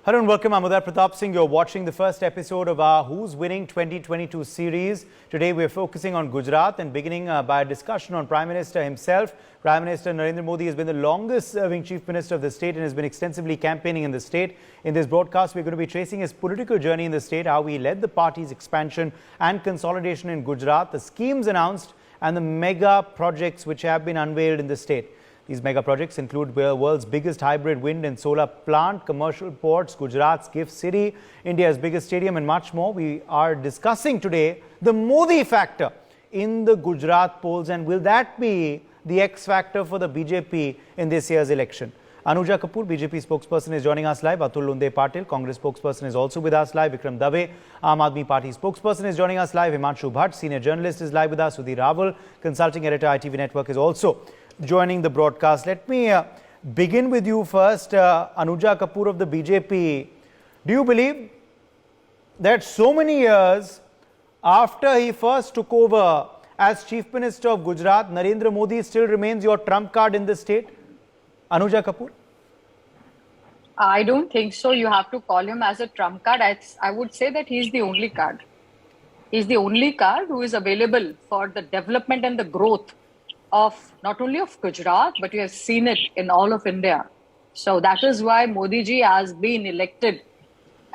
Hello and welcome. I'm Uday Pratap Singh. You're watching the first episode of our Who's Winning 2022 series. Today we're focusing on Gujarat and beginning by a discussion on Prime Minister himself. Prime Minister Narendra Modi has been the longest serving Chief Minister of the state and has been extensively campaigning in the state. In this broadcast, we're going to be tracing his political journey in the state, how he led the party's expansion and consolidation in Gujarat, the schemes announced and the mega projects which have been unveiled in the state. These mega projects include the world's biggest hybrid wind and solar plant, commercial ports, Gujarat's gift city, India's biggest stadium and much more. We are discussing today the Modi factor in the Gujarat polls, and will that be the X factor for the BJP in this year's election? Anuja Kapoor, BJP spokesperson, is joining us live. Atul Lunde Patil, Congress spokesperson, is also with us live. Vikram Dave, Aam Aadmi Party spokesperson, is joining us live. Himanshu Bhatt, senior journalist, is live with us. Sudhir Raval, consulting editor, ITV Network, is also joining the broadcast. Let me begin with you first, Anuja Kapoor of the BJP. Do you believe that so many years after he first took over as Chief Minister of Gujarat, Narendra Modi still remains your trump card in the state? Anuja Kapoor? I don't think so. You have to call him as a trump card. I would say that he's the only card. He's the only card who is available for the development and the growth of not only of Gujarat, but you have seen it in all of India. So that is why Modi ji has been elected,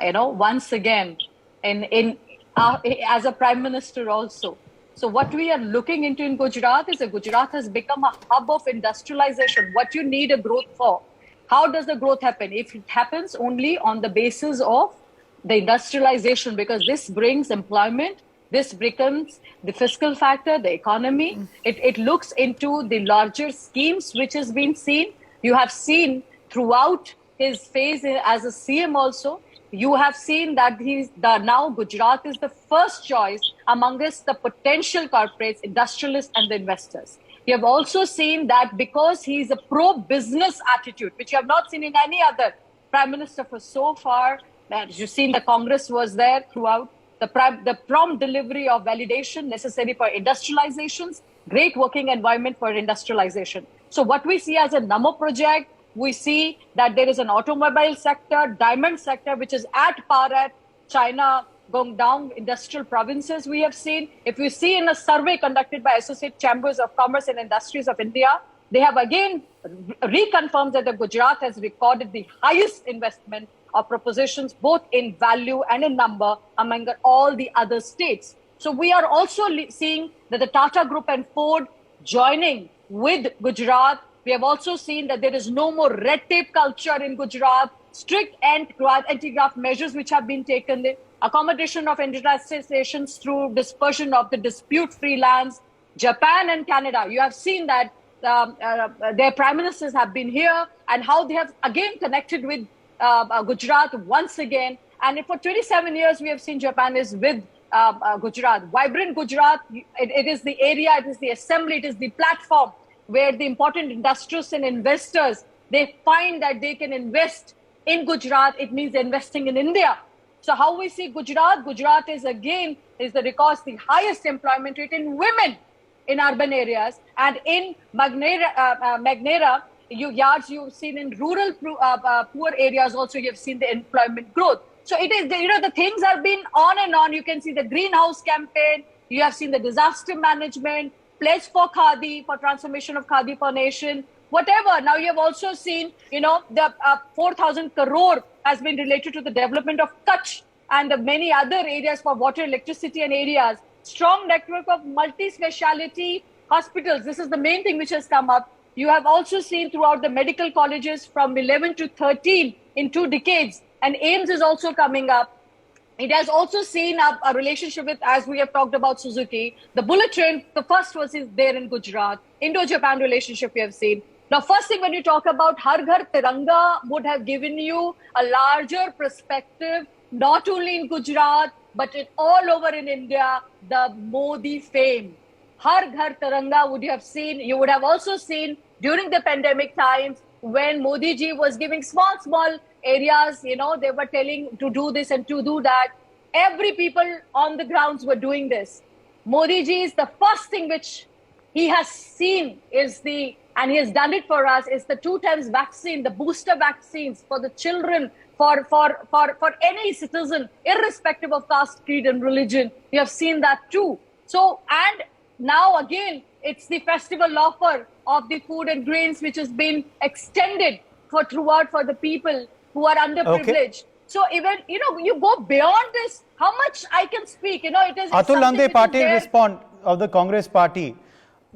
once again as a Prime Minister also. So what we are looking into in Gujarat is that Gujarat has become a hub of industrialization. What you need a growth for? How does the growth happen? If it happens only on the basis of the industrialization, because this brings employment, this becomes the fiscal factor, the economy. It looks into the larger schemes which has been seen. You have seen throughout his phase as a CM also, you have seen that now Gujarat is the first choice amongst the potential corporates, industrialists and the investors. You have also seen that because he is a pro-business attitude, which you have not seen in any other Prime Minister for so far. As you've seen, the Congress was there throughout. The prompt delivery of validation necessary for industrializations, great working environment for industrialization. So what we see as a Namo project, we see that there is an automobile sector, diamond sector, which is at par at China, going down industrial provinces we have seen. If you see in a survey conducted by Associate Chambers of Commerce and Industries of India, they have again reconfirmed that the Gujarat has recorded the highest investment of propositions, both in value and in number, among all the other states. So we are also seeing that the Tata Group and Ford joining with Gujarat. We have also seen that there is no more red tape culture in Gujarat, strict anti-graft measures which have been taken, the accommodation of industrializations through dispersion of the dispute-free lands. Japan and Canada, you have seen that their prime ministers have been here and how they have again connected with Gujarat once again. And for 27 years, we have seen Japan is with Gujarat. Vibrant Gujarat, it is the area, it is the assembly, it is the platform where the important industrialists and investors, they find that they can invest in Gujarat. It means investing in India. So how we see Gujarat? Gujarat is records the highest employment rate in women in urban areas, and in Magnera, you've seen in rural poor areas also you have seen the employment growth. So it is the things have been on and on. You can see the greenhouse campaign. You have seen the disaster management, pledge for Khadi, for transformation of Khadi for nation, whatever. Now you have also seen the 4,000 crore has been related to the development of Kutch and the many other areas for water, electricity and areas. Strong network of multi-speciality hospitals. This is the main thing which has come up. You have also seen throughout the medical colleges from 11 to 13 in 2 decades, and AIIMS is also coming up. It has also seen a relationship with, as we have talked about, Suzuki. The bullet train, the first was there in Gujarat. Indo-Japan relationship we have seen. Now, first thing when you talk about Har Ghar Tiranga would have given you a larger perspective, not only in Gujarat, but all over in India, the Modi fame. Har Ghar Tiranga you would have also seen during the pandemic times when Modi ji was giving small areas, they were telling to do this and to do that. Every people on the grounds were doing this. Modi ji is the first thing which he has seen and he has done it for us, is the 2 times vaccine, the booster vaccines for the children for any citizen, irrespective of caste, creed, and religion. You have seen that too. So, and now again, it's the festival offer of the food and grains, which has been extended throughout for the people who are underprivileged. So even, you go beyond this, how much I can speak, it is. Atul Nande Patil respond of the Congress party.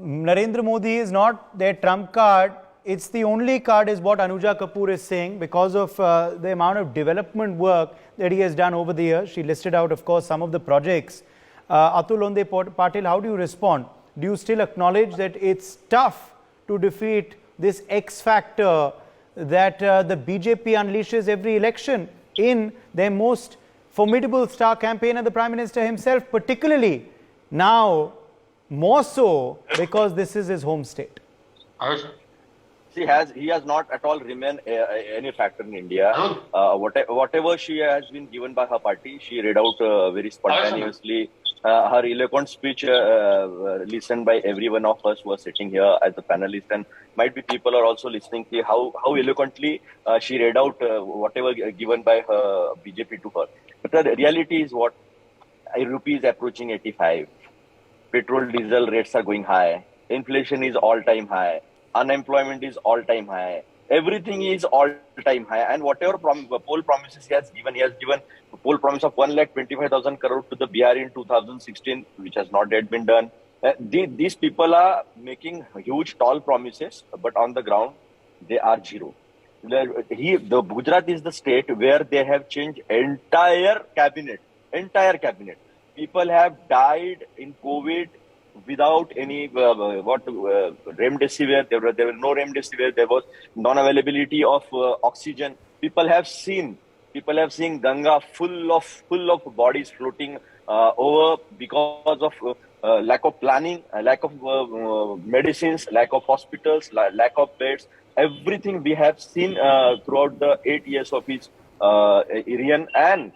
Narendra Modi is not their trump card. It's the only card is what Anuja Kapoor is saying because of the amount of development work that he has done over the years. She listed out, of course, some of the projects. Atul Nande Patil, how do you respond? Do you still acknowledge that it's tough to defeat this X factor that the BJP unleashes every election in their most formidable star campaigner, the Prime Minister himself, particularly now more so because this is his home state? He has not at all remained any factor in India. Whatever she has been given by her party, she read out very spontaneously. Her eloquent speech listened by every one of us who are sitting here as a panelist, and might be people are also listening to how eloquently she read out whatever given by her BJP to her. But the reality is what? Rupee is approaching 85. Petrol, diesel rates are going high. Inflation is all-time high. Unemployment is all-time high. Everything is all-time high. And whatever poll promises he has given a poll promise of 1,25,000 crore to the BR in 2016, which has not yet been done. These people are making huge, tall promises, but on the ground, they are zero. The Gujarat is the state where they have changed entire cabinet. People have died in COVID without any remdesivir. There were no remdesivir. There was non-availability of oxygen. People have seen Ganga full of bodies floating over because of lack of planning, lack of medicines, lack of hospitals, lack of beds. Everything we have seen throughout the 8 years of his reign. And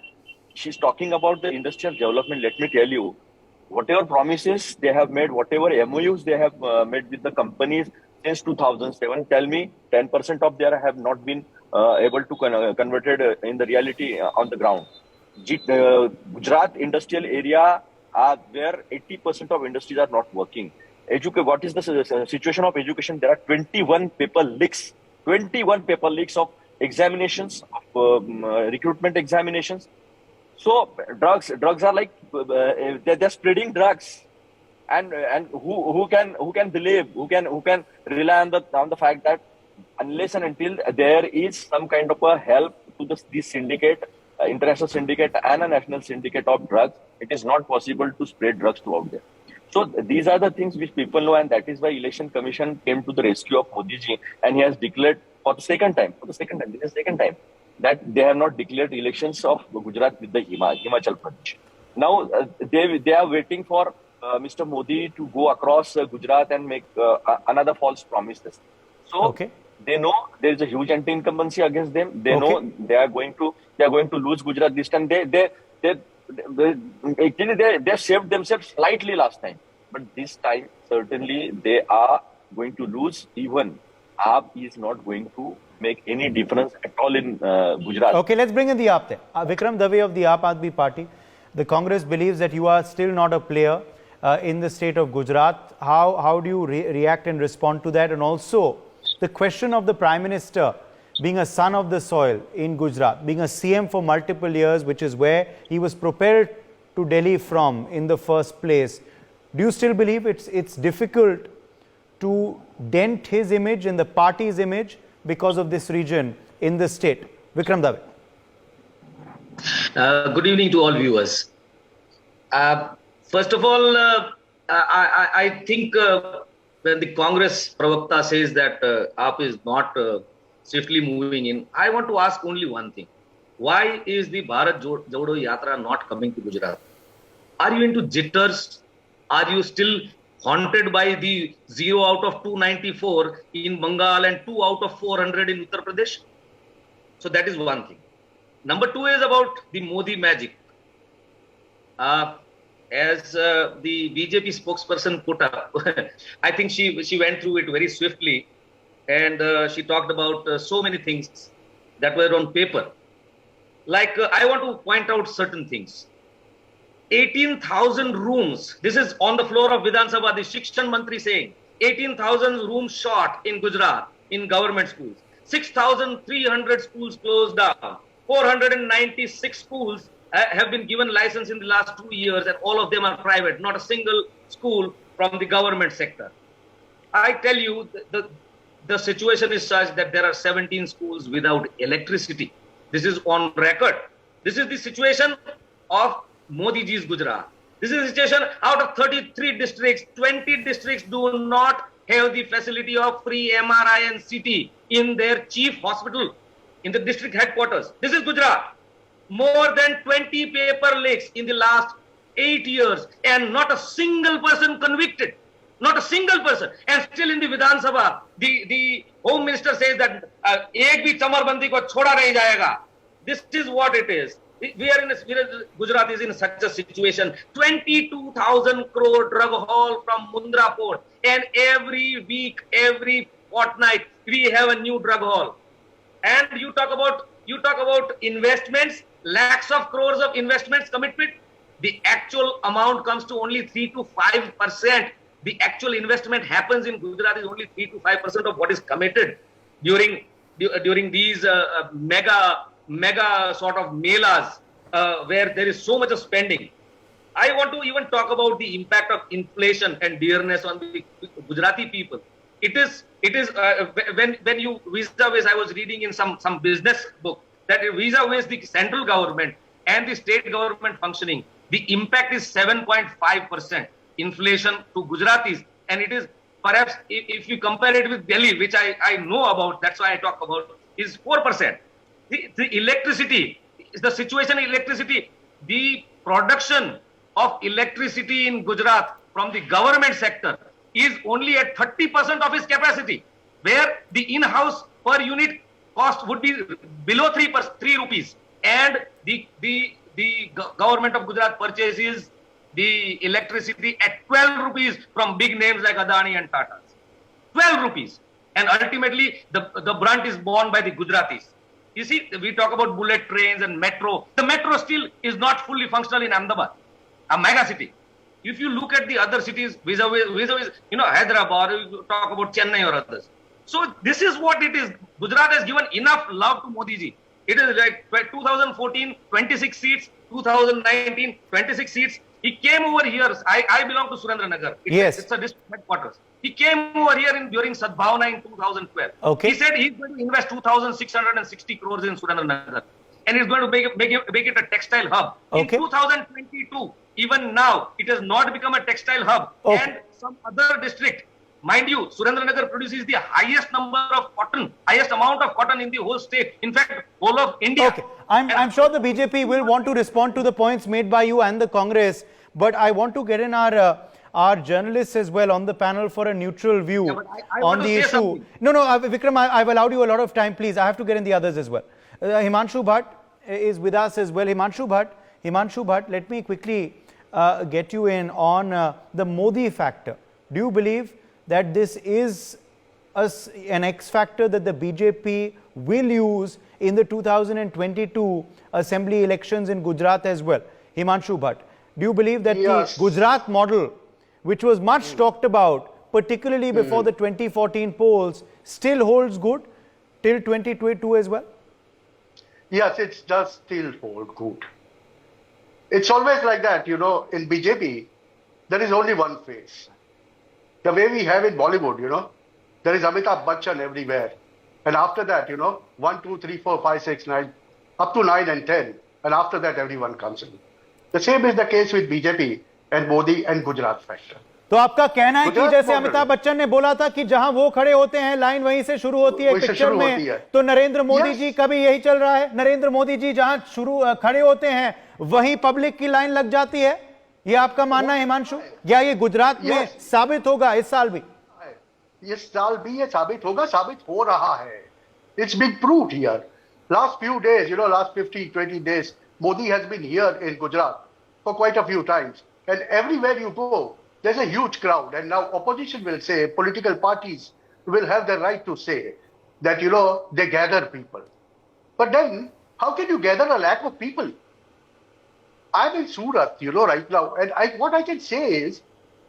she's talking about the industrial development. Let me tell you, whatever promises they have made, whatever MOUs they have made with the companies since 2007, tell me 10% of them have not been able to converted in the reality on the ground. Gujarat industrial area where 80% of industries are not working. What is the situation of education? There are 21 paper leaks. 21 paper leaks of examinations, of recruitment examinations. So drugs are like they're spreading drugs, and who can believe, who can rely on the fact that unless and until there is some kind of a help to this syndicate, international syndicate and a national syndicate of drugs, it is not possible to spread drugs throughout there. So these are the things which people know, and that is why Election Commission came to the rescue of Modi ji, and he has declared for the second time, that they have not declared elections of Gujarat with the Himachal Pradesh. Now they are waiting for Mr. Modi to go across Gujarat and make another false promises. So they know there is a huge anti-incumbency against them. They know they are going to lose Gujarat this time. They saved themselves slightly last time, but this time certainly they are going to lose. Even AAP is not going to make any difference at all in Gujarat. Okay, let's bring in the AAP then. Vikram Dave of the AAP Aadmi Party. The Congress believes that you are still not a player in the state of Gujarat. How do you react and respond to that? And also the question of the Prime Minister being a son of the soil in Gujarat, being a CM for multiple years, which is where he was propelled to Delhi from in the first place. Do you still believe it's difficult to dent his image and the party's image because of this region in the state? Vikram Dave. Good evening to all viewers. First of all, I think when the Congress Pravakta says that AAP is not swiftly moving in, I want to ask only one thing. Why is the Bharat Jodo Yatra not coming to Gujarat? Are you into jitters? Are you still haunted by the 0 out of 294 in Bengal and 2 out of 400 in Uttar Pradesh? So that is one thing. Number two is about the Modi magic. As the BJP spokesperson put up, I think she went through it very swiftly, and she talked about so many things that were on paper. like I want to point out certain things. 18,000 rooms. This is on the floor of Vidhan Sabha, the Shikshan Mantri saying 18,000 rooms short in Gujarat in government schools. 6,300 schools closed down. 496 schools have been given license in the last 2 years, and all of them are private. Not a single school from the government sector. I tell you, the situation is such that there are 17 schools without electricity. This is on record. This is the situation of Modi ji's Gujarat. This is the situation out of 33 districts, 20 districts do not have the facility of free MRI and CT in their chief hospital, in the district headquarters. This is Gujarat. More than 20 paper leaks in the last 8 years, and not a single person convicted. Not a single person. And still in the Vidhan Sabha, the Home Minister says that ek bhi chamarbandi ko choda nahi jayega. This is what it is. Gujarat is in such a situation. 22,000 crore drug haul from Mundra port, and every week, every fortnight, we have a new drug haul. And you talk about investments, lakhs of crores of investments commitment. The actual amount comes to only 3 to 5%. The actual investment happens in Gujarat is only 3 to 5% of what is committed during these mega sort of melas where there is so much of spending. I want to even talk about the impact of inflation and dearness on the Gujarati people. It is when you vis-a-vis, I was reading in some business book that vis-a-vis the central government and the state government functioning, the impact is 7.5% inflation to Gujaratis, and it is perhaps, if you compare it with Delhi, which I know about, that's why I talk about, is 4%. The electricity, the situation in electricity, the production of electricity in Gujarat from the government sector is only at 30% of its capacity, where the in-house per unit cost would be below 3 rupees, and the government of Gujarat purchases the electricity at 12 rupees from big names like Adani and Tata. 12 rupees. And ultimately, the brunt is borne by the Gujaratis. You see, we talk about bullet trains and metro. The metro still is not fully functional in Ahmedabad, a mega city. If you look at the other cities, vis-a-vis, Hyderabad, you talk about Chennai or others. So this is what it is. Gujarat has given enough love to Modi ji. It is like 2014, 26 seats, 2019, 26 seats. He came over here. I belong to Surendranagar. It's a district headquarters. He came over here during Sadbhavana in 2012. Okay. He said he's going to invest 2,660 crores in Surendranagar, and he's going to make it a textile hub. Okay. In 2022, even now, it has not become a textile hub. Okay. And some other district, mind you, Surendranagar produces the highest number of cotton, highest amount of cotton in the whole state. In fact, whole of India. Okay. I'm sure the BJP will want to respond to the points made by you and the Congress, but I want to get in our journalists as well on the panel for a neutral view on the issue. Something. No, Vikram, I've allowed you a lot of time. Please, I have to get in the others as well. Himanshu Bhatt is with us as well. Himanshu Bhatt, let me quickly get you in on the Modi factor. Do you believe that this is an X factor that the BJP will use in the 2022 assembly elections in Gujarat as well? Himanshu Bhatt, do you believe that the Gujarat model, which was much talked about, particularly before the 2014 polls, still holds good till 2022 as well? Yes, it does still hold good. It's always like that, in BJP, there is only one face. The way we have in Bollywood, there is Amitabh Bachchan everywhere. And after that, 1, 2, 3, 4, 5, 6, 9, up to 9 and 10. And after that, everyone comes in. The same is the case with BJP and Modi and Gujarat factor. तो आपका कहना है कि जैसे अमिताभ बच्चन ने बोला था कि जहां वो खड़े होते हैं लाइन वहीं से शुरू होती है पिक्चर में, तो नरेंद्र मोदी जी का भी यही चल रहा है? नरेंद्र मोदी जी जहां खड़े होते हैं वहीं पब्लिक की लाइन लग जाती है, ये आपका मानना है हिमांशु? या ये गुजरात में साबित होगा इस साल भी? इस साल भी ये साबित होगा, साबित हो रहा है. It's been proved here. Last few days, last 15, 20 days, Modi has been here in Gujarat for quite a few times. And everywhere you go, there's a huge crowd. And now opposition will say, political parties will have the right to say that, they gather people. But then How can you gather a lakh of people? I'm in Surat, right now, and what I can say is,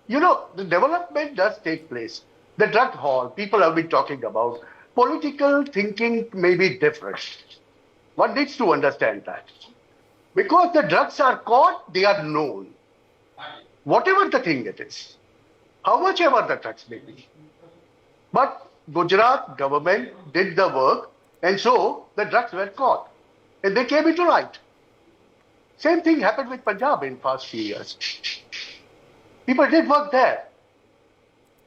the development does take place. The drug hall, people have been talking about. Political thinking may be different. One needs to understand that. Because the drugs are caught, they are known. Whatever the thing it is, how much ever the drugs may be. But Gujarat government did the work, and so the drugs were caught. And they came into light. Same thing happened with Punjab in past few years. People did work there.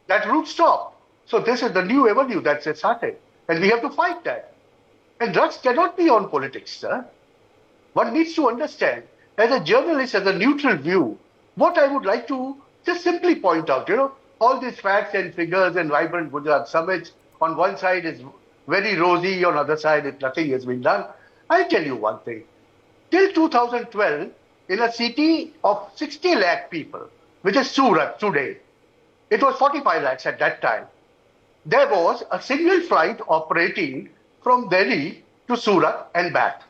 That route stopped. So this is the new avenue that's started. And we have to fight that. And drugs cannot be on politics, sir. One needs to understand, as a journalist, as a neutral view, what I would like to just simply point out, all these facts and figures and vibrant Gujarat summits, on one side is very rosy, on the other side nothing has been done. I'll tell you one thing. Till 2012, in a city of 60 lakh people, which is Surat today, it was 45 lakhs at that time. There was a single flight operating from Delhi to Surat and back.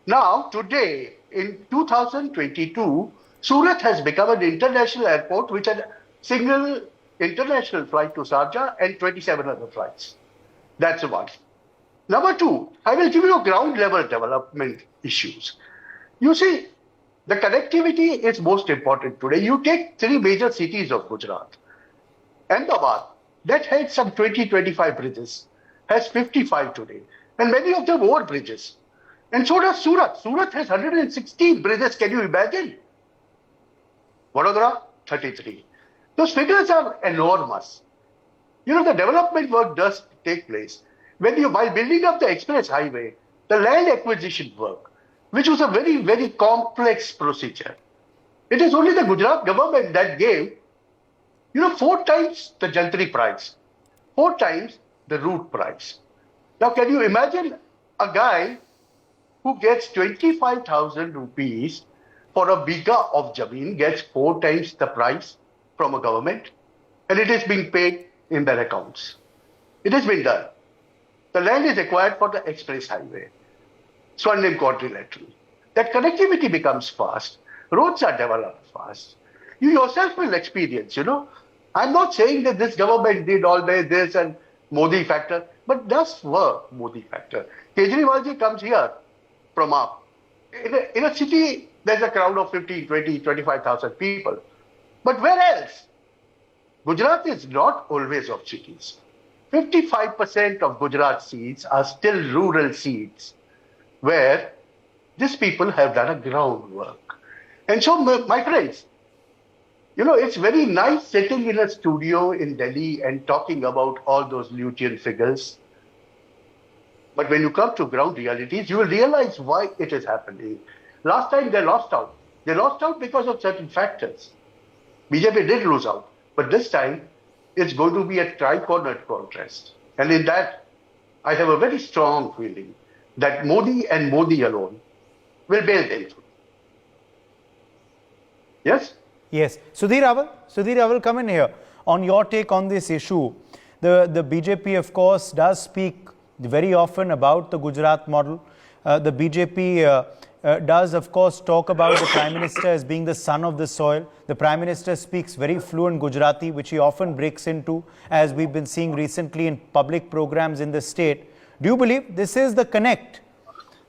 Now, today, in 2022, Surat has become an international airport which had a single international flight to Sharjah and 27 other flights. That's one. Number two, I will give you ground level development issues. You see, the connectivity is most important today. You take three major cities of Gujarat. Ahmedabad, that had some 20-25 bridges, has 55 today. And many of them over bridges. And so does Surat. Surat has 116 bridges, can you imagine? Vadodara, 33. Those figures are enormous. The development work does take place. While building up the express highway, the land acquisition work, which was a very, very complex procedure. It is only the Gujarat government that gave, 4 times the Jantri price, 4 times the route price. Now, can you imagine a guy who gets 25,000 rupees for a biga of Jameen gets 4 times the price from a government, and it is being paid in their accounts. It has been done. The land is acquired for the express highway. Swarnim quadrilateral. That connectivity becomes fast. Roads are developed fast. You yourself will experience, I'm not saying that this government did all this and Modi factor, but does work Modi factor. Kejriwal ji comes here from up. In a city, there's a crowd of 15, 20, 25,000 people. But where else? Gujarat is not always of cities. 55% of Gujarat seats are still rural seats where these people have done a groundwork. And so, my friends, it's very nice sitting in a studio in Delhi and talking about all those Lutean figures. But when you come to ground realities, you will realize why it is happening. Last time they lost out. They lost out because of certain factors. BJP did lose out. But this time, it's going to be a tri-cornered contest. And in that, I have a very strong feeling that Modi and Modi alone will bail them through. Yes? Yes. Sudhir, I will come in here. On your take on this issue, the BJP, of course, does speak very often about the Gujarat model. The BJP does, of course, talk about the Prime Minister as being the son of the soil. The Prime Minister speaks very fluent Gujarati, which he often breaks into, as we've been seeing recently in public programs in the state. Do you believe this is the connect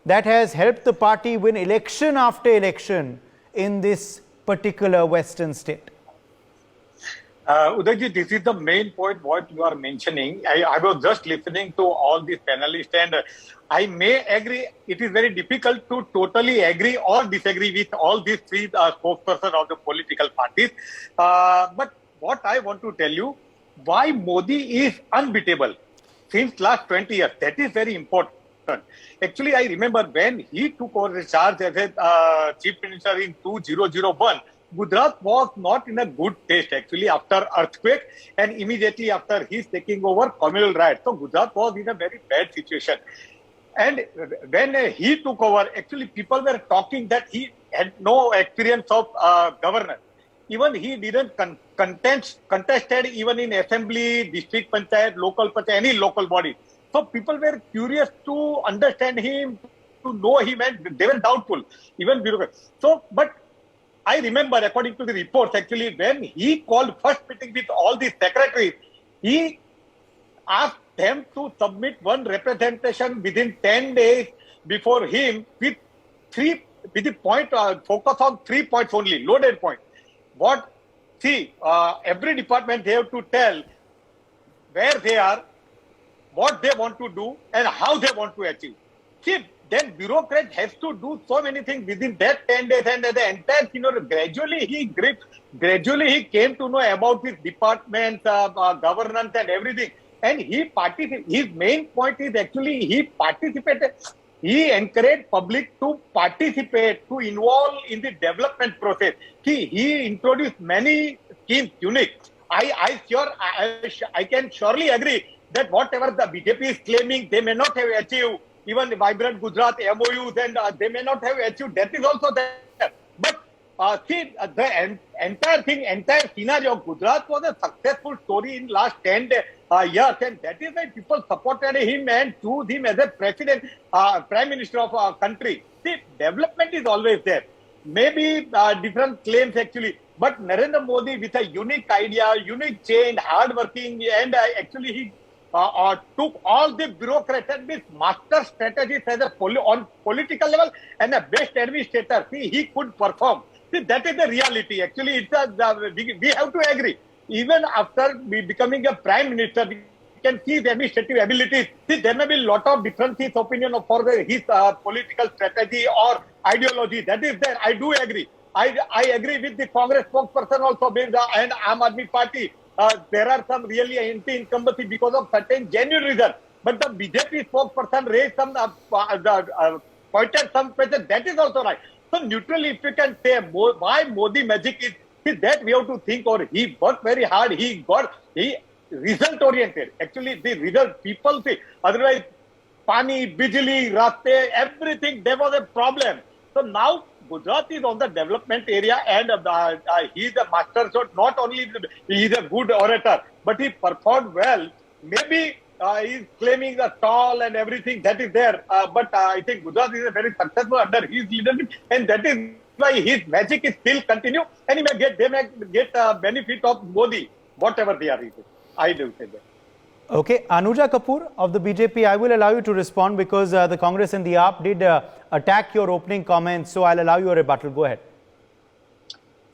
that has helped the party win election after election in this particular western state? Udayji, this is the main point what you are mentioning. I was just listening to all these panelists, and I may agree, it is very difficult to totally agree or disagree with all these three spokespersons of the political parties. But what I want to tell you, why Modi is unbeatable since last 20 years, that is very important. Actually, I remember when he took over the charge as a chief minister in 2001, Gujarat was not in a good taste actually after earthquake and immediately after his taking over communal riot. So Gujarat was in a very bad situation. And when he took over, actually people were talking that he had no experience of governance. Even he didn't contested even in assembly, district panchayat, local panchayat, any local body. So people were curious to understand him, to know him, and they were doubtful, even bureaucrats. So, but I remember, according to the reports, actually, when he called first meeting with all the secretaries, he asked them to submit one representation within 10 days before him with the point, focus on 3 points only, loaded points. Every department, they have to tell where they are, what they want to do, and how they want to achieve. See, then bureaucrat has to do so many things within that 10 days, and the entire scenario, gradually he came to know about his departments, governance and everything. And his main point is actually he participated. He encouraged public to participate, to involve in the development process. He introduced many schemes, unique. I can surely agree that whatever the BJP is claiming, they may not have achieved. Even the Vibrant Gujarat MOUs, and they may not have achieved. That is also there. But the entire scenario of Gujarat was a successful story in last 10 years, and that is why people supported him and chose him as a president, prime minister of our country. See, development is always there. Maybe different claims actually, but Narendra Modi with a unique idea, unique change, hard-working, and actually he took all the bureaucrats and this master strategist as on political level and a best administrator. See, he could perform. See, that is the reality. Actually, we have to agree. Even after becoming a prime minister, we can see the administrative abilities. See, there may be a lot of differences opinion for his political strategy or ideology. That is there. I do agree. I agree with the Congress spokesperson also, and Aam Aadmi Party. There are some really anti-incumbency because of certain genuine reasons. But the BJP spokesperson raised some, pointed some questions. That is also right. So neutrally, if you can say why Modi magic is that we have to think, or he worked very hard, he result oriented. Actually, the result people say, otherwise, pani, bijli, raste, everything, there was a problem. So now Gujarat is on the development area, and he is a master. So not only he is a good orator, but he performed well. Maybe he is claiming the tall and everything that is there. But I think Gujarat is a very successful under his leadership, and that is why his magic is still continue. And they may get benefit of Modi, whatever they are. I do say that. Okay, Anuja Kapoor of the BJP, I will allow you to respond because the Congress and the AAP did attack your opening comments. So I'll allow you a rebuttal. Go ahead.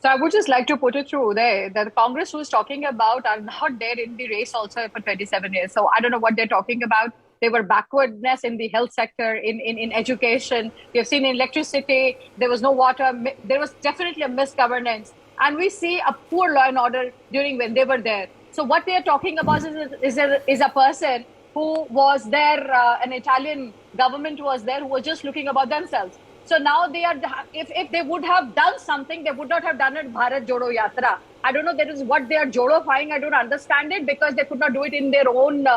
So I would just like to put it through there that the Congress was talking about are not there in the race also for 27 years. So I don't know what they're talking about. They were backwardness in the health sector, in education. We have seen in electricity, there was no water. There was definitely a misgovernance. And we see a poor law and order during when they were there. So what they are talking about is a person who was there, an Italian government was there, who was just looking about themselves. So now they are, if they would have done something, they would not have done it Bharat Jodo Yatra. I don't know that is what they are jodifying. I don't understand it because they could not do it in their own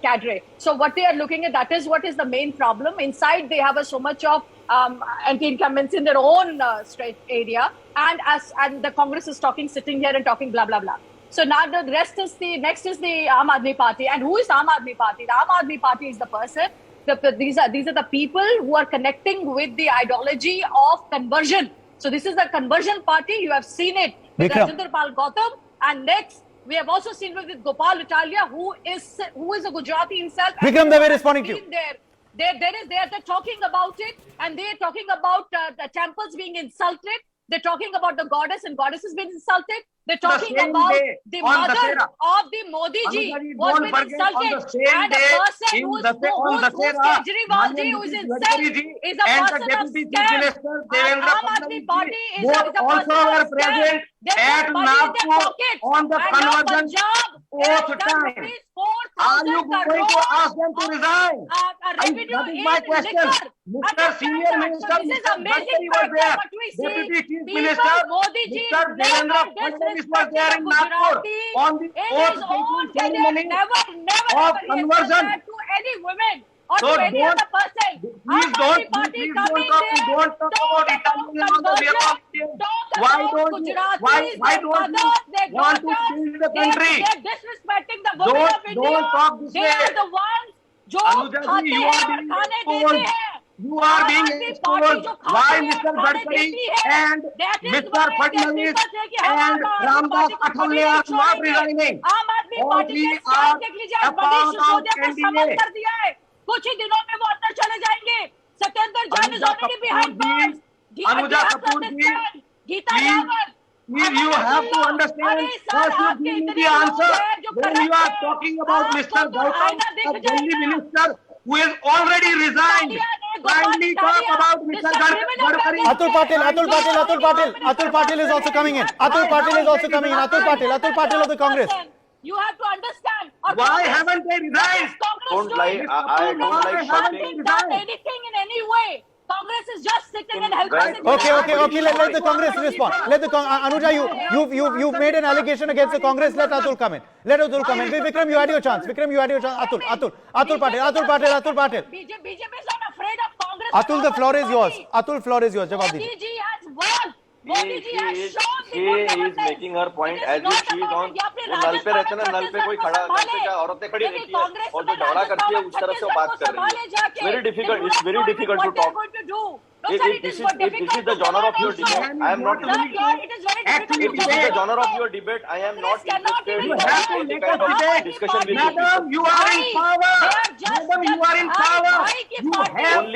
cadre. So what they are looking at, that is what is the main problem. Inside they have so much of anti-incumbents in their own straight area, and the Congress is sitting here and talking blah blah blah. So now the next is the Aam Aadmi Party. And who is Aam Aadmi Party? The Aam Aadmi Party is the person. These are the people who are connecting with the ideology of conversion. So this is the conversion party. You have seen it with Rajinder Pal Gautam. And next, we have also seen it with Gopal Italia, who is a Gujarati himself. Vikram Dave responding to you. They're talking about it, and they're talking about the temples being insulted. They're talking about the goddess and goddesses being insulted. They're talking about the mother of the Modi ji was being insulted. And a person who's Kejriwal ji, who is incensed, is a person of scam. And Aam Aadmi Party is a person of scam. They put money in their pockets. On the and now conversion Punjab, time. Are you going to ask them to resign? That is my question. Mr. Senior Minister, Mr. Gadkari was there. Deputy Chief Minister, Mr. Devendra Fadnavis was there in Nagpur on the oath-taking ceremony of conversion. To any women or So to any other person. Please don't talk about Italian on the way of why don't you want to change the country? They're disrespecting the women of India. Don't talk this They way. are the ones जो Anuja ji, खाते you हैं are और being खाने exposed. देते हैं. you are being exposed why Mr. Gadkari and Mr. Fadnavis and Ramdas Athalye are not resigning. Or we are a part of NDA. कुछ ही दिनों में वो अंदर चले जाएंगे. Satyendra Jain is already behind bars. Anuja Kapoor ji, please, you have to understand. First, you give me the answer. When you are talking about Mr. Gautam, a Delhi minister who is already resigned, kindly talk about Mr. Gadkari. Atul Patil is also coming in. Atul Patil of the Congress. You have to understand. Why haven't they resigned? Don't lie. I don't like shouting. Done anything in any way. Congress is just sitting and helping. Okay. Let the Congress respond. Anuja, you've made an allegation against the Congress. Let Atul come in. Vikram, you had your chance. Atul Patil. BJP is not afraid of Congress. Atul, the floor is yours. Jawab Modi dijiye. ji has won. Modi ji has shown She is making her point as if she is on. वो नल पे रहते ना, नल पे कोई खड़ा, नल पे क्या औरतें खड़ी रहती है और जो झगड़ा करती है उस तरफ से वो बात कर रही है. It's very difficult to talk. If this is the genre of your debate, I am not interested. If this is the genre of your debate, I am not interested in any kind of discussion with you. Madam, you are in power. Madam, you are in power. You have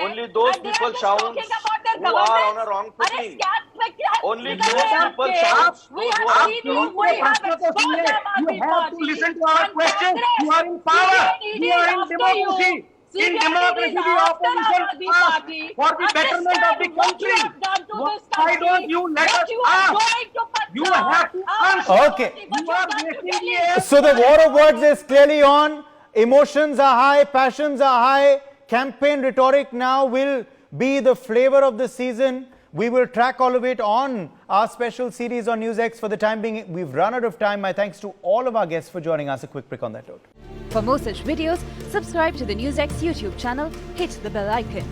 Only those people shout who are on a wrong footing. Only those people shout those who are on wrong footing. You have to listen to our questions. You are in power. You are in democracy. In democracy, the opposition asks for the betterment of the country. Why don't you let us ask? You have to answer. Okay. You are wasting the air. So the war of words is clearly on. Emotions are high, passions are high. Campaign rhetoric now will be the flavor of the season. We will track all of it on our special series on NewsX. For the time being, we've run out of time. My thanks to all of our guests for joining us. A quick break on that note. For more such videos, subscribe to the NewsX YouTube channel, hit the bell icon.